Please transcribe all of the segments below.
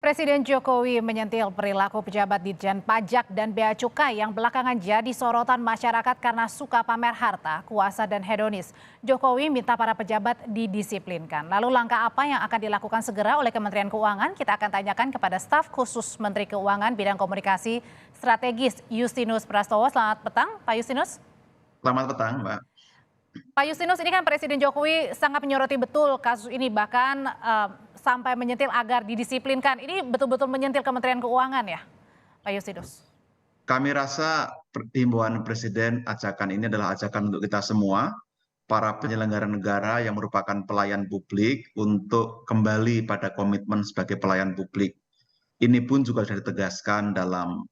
Presiden Jokowi menyentil perilaku pejabat Ditjen Pajak dan Bea Cukai yang belakangan jadi sorotan masyarakat karena suka pamer harta, kuasa, dan hedonis. Jokowi minta para pejabat didisiplinkan. Lalu langkah apa yang akan dilakukan segera oleh Kementerian Keuangan? Kita akan tanyakan kepada staf khusus Menteri Keuangan bidang komunikasi strategis Justinus Prastowo. Selamat petang, Pak Justinus. Selamat petang, Mbak. Pak Justinus, ini kan Presiden Jokowi sangat menyoroti betul kasus ini, bahkan sampai menyentil agar didisiplinkan. Ini betul-betul menyentil Kementerian Keuangan ya, Pak Justinus? Kami rasa himbauan Presiden, ajakan ini adalah ajakan untuk kita semua, para penyelenggara negara yang merupakan pelayan publik untuk kembali pada komitmen sebagai pelayan publik. Ini pun juga sudah ditegaskan dalam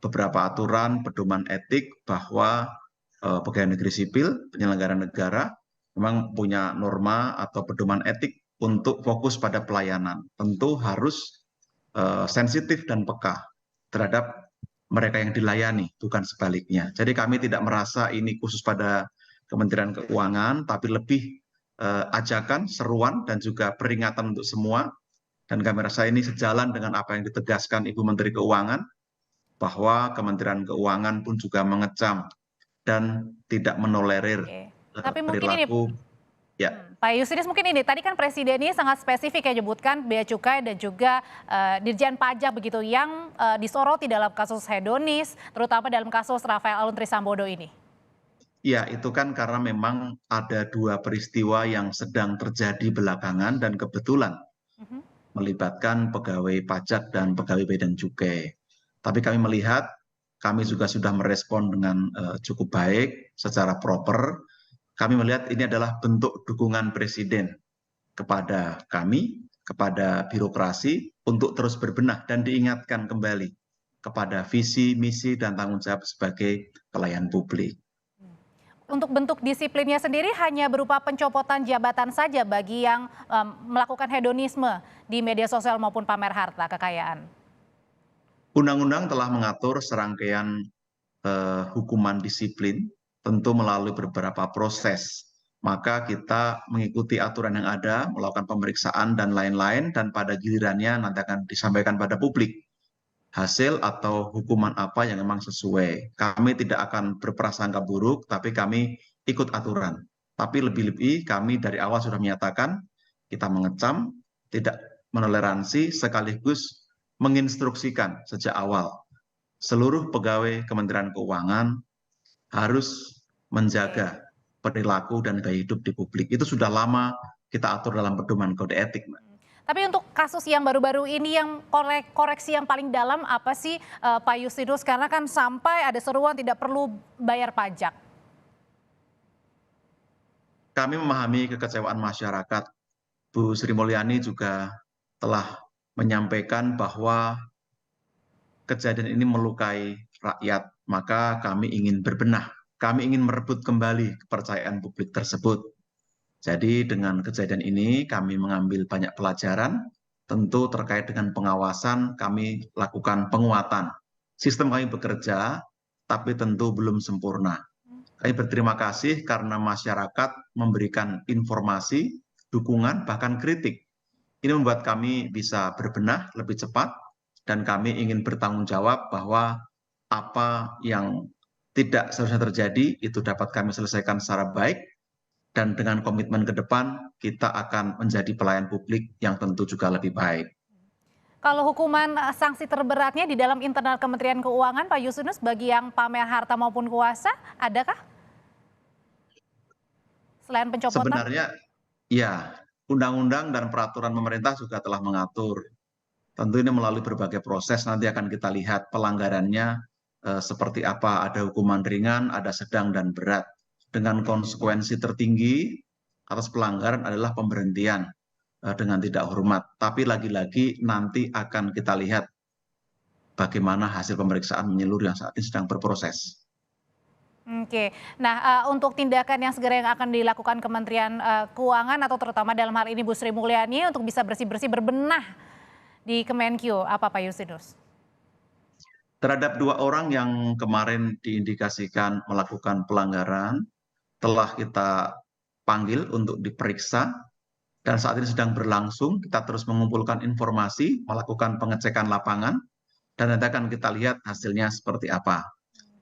beberapa aturan pedoman etik bahwa pegawai negeri sipil, penyelenggara negara, memang punya norma atau pedoman etik untuk fokus pada pelayanan. Tentu harus sensitif dan peka terhadap mereka yang dilayani, bukan sebaliknya. Jadi kami tidak merasa ini khusus pada Kementerian Keuangan, tapi lebih ajakan, seruan, dan juga peringatan untuk semua. Dan kami rasa ini sejalan dengan apa yang ditegaskan Ibu Menteri Keuangan, bahwa Kementerian Keuangan pun juga mengecam dan tidak menolerir Tapi mungkin ini, perilaku. Ya. Pak Justinus, mungkin ini tadi kan Presiden ini sangat spesifik ya menyebutkan Bea Cukai dan juga Dirjen Pajak begitu yang disoroti dalam kasus hedonis, terutama dalam kasus Rafael Alun Trisambodo ini. Ya, itu kan karena memang ada dua peristiwa yang sedang terjadi belakangan dan kebetulan melibatkan pegawai pajak dan pegawai bea dan cukai. Tapi kami melihat, kami juga sudah merespon dengan cukup baik secara proper. Kami melihat ini adalah bentuk dukungan Presiden kepada kami, kepada birokrasi untuk terus berbenah dan diingatkan kembali kepada visi, misi, dan tanggung jawab sebagai pelayan publik. Untuk bentuk disiplinnya sendiri hanya berupa pencopotan jabatan saja bagi yang melakukan hedonisme di media sosial maupun pamer harta kekayaan. Undang-undang telah mengatur serangkaian hukuman disiplin, tentu melalui beberapa proses. Maka kita mengikuti aturan yang ada, melakukan pemeriksaan dan lain-lain, dan pada gilirannya nanti akan disampaikan pada publik hasil atau hukuman apa yang memang sesuai. Kami tidak akan berprasangka buruk, tapi kami ikut aturan. Tapi lebih-lebih kami dari awal sudah menyatakan kita mengecam, tidak menoleransi, sekaligus menginstruksikan sejak awal seluruh pegawai Kementerian Keuangan harus menjaga perilaku dan gaya hidup di publik. Itu sudah lama kita atur dalam pedoman kode etik, Mbak. Tapi untuk kasus yang baru-baru ini yang koreksi yang paling dalam apa sih Pak Justinus? Karena kan sampai ada seruan tidak perlu bayar pajak. Kami memahami kekecewaan masyarakat. Bu Sri Mulyani juga telah menyampaikan bahwa kejadian ini melukai rakyat, maka kami ingin berbenah. Kami ingin merebut kembali kepercayaan publik tersebut. Jadi dengan kejadian ini kami mengambil banyak pelajaran, tentu terkait dengan pengawasan kami lakukan penguatan. Sistem kami bekerja, tapi tentu belum sempurna. Kami berterima kasih karena masyarakat memberikan informasi, dukungan, bahkan kritik. Ini membuat kami bisa berbenah lebih cepat, dan kami ingin bertanggung jawab bahwa apa yang tidak seharusnya terjadi itu dapat kami selesaikan secara baik. Dan dengan komitmen ke depan, kita akan menjadi pelayan publik yang tentu juga lebih baik. Kalau hukuman sanksi terberatnya di dalam internal Kementerian Keuangan, Pak Justinus, bagi yang pamer harta maupun kuasa, adakah? Selain pencopotan? Sebenarnya, ya, undang-undang dan peraturan pemerintah juga telah mengatur. Tentu ini melalui berbagai proses, nanti akan kita lihat pelanggarannya seperti apa. Ada hukuman ringan, ada sedang, dan berat. Dengan konsekuensi tertinggi atas pelanggaran adalah pemberhentian dengan tidak hormat. Tapi lagi-lagi nanti akan kita lihat bagaimana hasil pemeriksaan menyeluruh yang saat ini sedang berproses. Oke, nah untuk tindakan yang segera yang akan dilakukan Kementerian Keuangan atau terutama dalam hal ini Bu Sri Mulyani untuk bisa bersih-bersih berbenah di Kemenkyu, apa Pak Justinus? Terhadap dua orang yang kemarin diindikasikan melakukan pelanggaran, telah kita panggil untuk diperiksa dan saat ini sedang berlangsung. Kita terus mengumpulkan informasi, melakukan pengecekan lapangan, dan nanti akan kita lihat hasilnya seperti apa.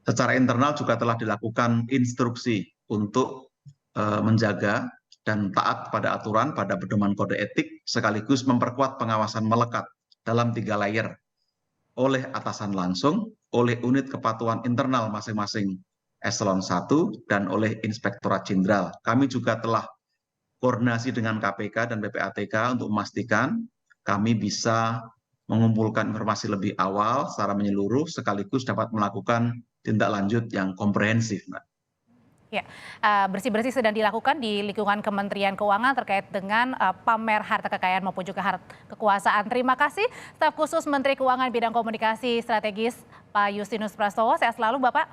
Secara internal juga telah dilakukan instruksi untuk menjaga dan taat pada aturan, pada pedoman kode etik, sekaligus memperkuat pengawasan melekat dalam 3 layer oleh atasan langsung, oleh unit kepatuhan internal masing-masing eselon 1, dan oleh Inspektorat Jenderal. Kami juga telah koordinasi dengan KPK dan PPATK untuk memastikan kami bisa mengumpulkan informasi lebih awal secara menyeluruh sekaligus dapat melakukan tindak lanjut yang komprehensif, Mbak. Ya, bersih-bersih sedang dilakukan di lingkungan Kementerian Keuangan terkait dengan pamer harta kekayaan maupun juga harta kekuasaan. Terima kasih Staf Khusus Menteri Keuangan Bidang Komunikasi Strategis Pak Justinus Prastowo. Sehat selalu Bapak.